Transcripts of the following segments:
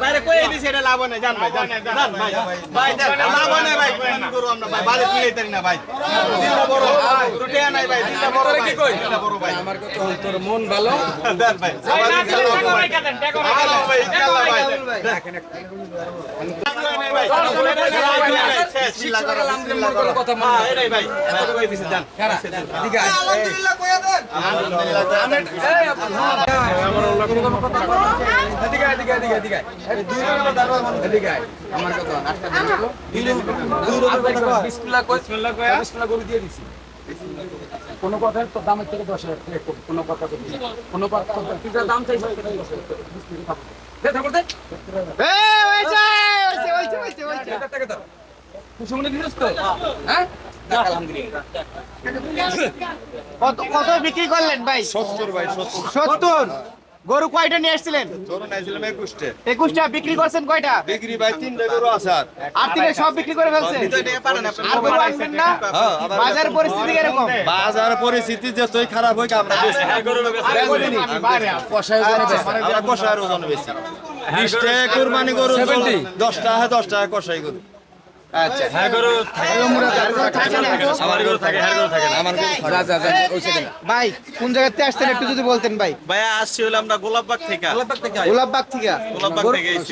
বাইরে কই দিছি এটা লাভ নাই জান ভাই জান ভাই ভাই লাভ নাই ভাই গরু আমরা ভাই বাড়ি তুলে তারি না ভাই দিনটা বড় রুটে নাই ভাই দিনটা বড় কি কই দিনটা বড় ভাই আমার কত তোর মন ভালো দেন ভাই ভাই ইনশাআল্লাহ ভাই দেখেন কথা মা এই ভাই এত কই দিছি জান এদিকে আলহামদুলিল্লাহ কইয়া দেন আলহামদুলিল্লাহ আমার কত নাস্তা বিসমিল্লাহ কই বিসমিল্লাহ করে দিয়ে দিছি কোন কথার তো দামের থেকে 10,000 টাকা কোন কথা কোন কথা কিটা দাম চাইছে দে ঠাকুর দে এই ওইছে টাকা দাও কুসুমনে দিছস তো হ্যাঁ আলহামদুলিল্লাহ কত বিক্রি করলেন ভাই 70 ভাই 70 গরু কয়টা নিয়ে আসছিলেন গরু নিয়েছিলাম 21টা বিক্রি করছেন কয়টা বিক্রি ভাই 3টা গরু আছে আর তিনটা সব বিক্রি করে ফেলছেন আর গরু আনবেন না বাজার পরিস্থিতি এরকম বাজার পরিস্থিতি যে তুই খারাপ হই আমরা বেশি গরু কষায় আমরা কষায়ের ওজন বেশি 20 টাকা কুরবানি গরু 10 টাকা কষাই গরু আচ্ছা হ্যাঁ গরু থাকে আমার গরু থাকে হ্যাঁ গরু থাকে না আমার গরু থাকে যা ওই সাইডে ভাই কোন জায়গাতে আসছেন একটু যদি বলতেন ভাই ভাই আসছি হলো আমরা গোলাপবাগ থেকে গোলাপবাগ থেকে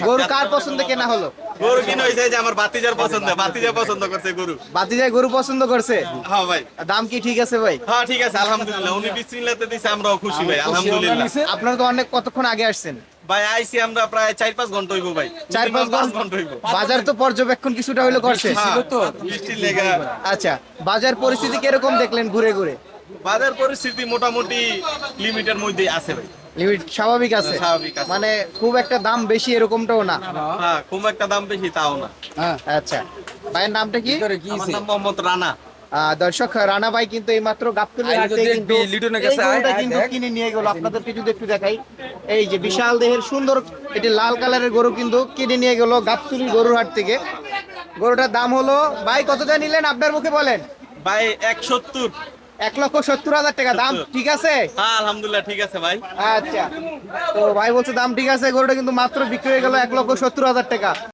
গরু কার পছন্দ কেনা হলো গরু কিনা হইছে যে আমার ভাতিজার পছন্দ করছে গরু ভাতিজা গরু পছন্দ করছে হ্যাঁ ভাই দাম কি ঠিক আছে ভাই হ্যাঁ ঠিক আছে আলহামদুলিল্লাহ উনি বিসমিল্লাহতে দিছে আমরাও খুশি ভাই আলহামদুলিল্লাহ আপনারা তো অনেক কতক্ষণ আগে আসছেন ভাই আইছি আমরা প্রায় 4-5 ঘন্টা হইবো ভাই 4-5 ঘন্টা হইবো বাজার তো পর্যবেক্ষণ কিছুটা হইলো করছে ছিল তো বৃষ্টির লেগা আচ্ছা বাজার পরিস্থিতি কি রকম দেখলেন ঘুরে ঘুরে বাজার পরিস্থিতি মোটামুটি লিমিটের মধ্যে আছে ভাই লিমিট স্বাভাবিক আছে মানে খুব একটা দাম বেশি এরকমটাও না হ্যাঁ খুব একটা দাম বেশি তাও না আচ্ছা ভাইয়ের নামটা কি আমার নাম মোহাম্মদ রানা দর্শক রানা ভাই কিন্তু এই মাত্র গাবতলী হাট থেকে কিন্তু লিটনের কাছে কিন্তু কিনে নিয়ে গেল আপনাদেরকে যদি একটু দেখাই এই যে বিশাল দেহের সুন্দর এটি লাল কালারের গরু কিন্তু কিনে নিয়ে গেল গাবতলী গরুর হাট থেকে গরুটার দাম হলো ভাই কত টাকা নিলেন আপনার মুখে বলেন ভাই 1,70,000 টাকা দাম ঠিক আছে হ্যাঁ আলহামদুলিল্লাহ ঠিক আছে ভাই আচ্ছা তো ভাই বলছে দাম ঠিক আছে গরুটা কিন্তু মাত্র বিক্রি হয়ে গেল 1,70,000 টাকা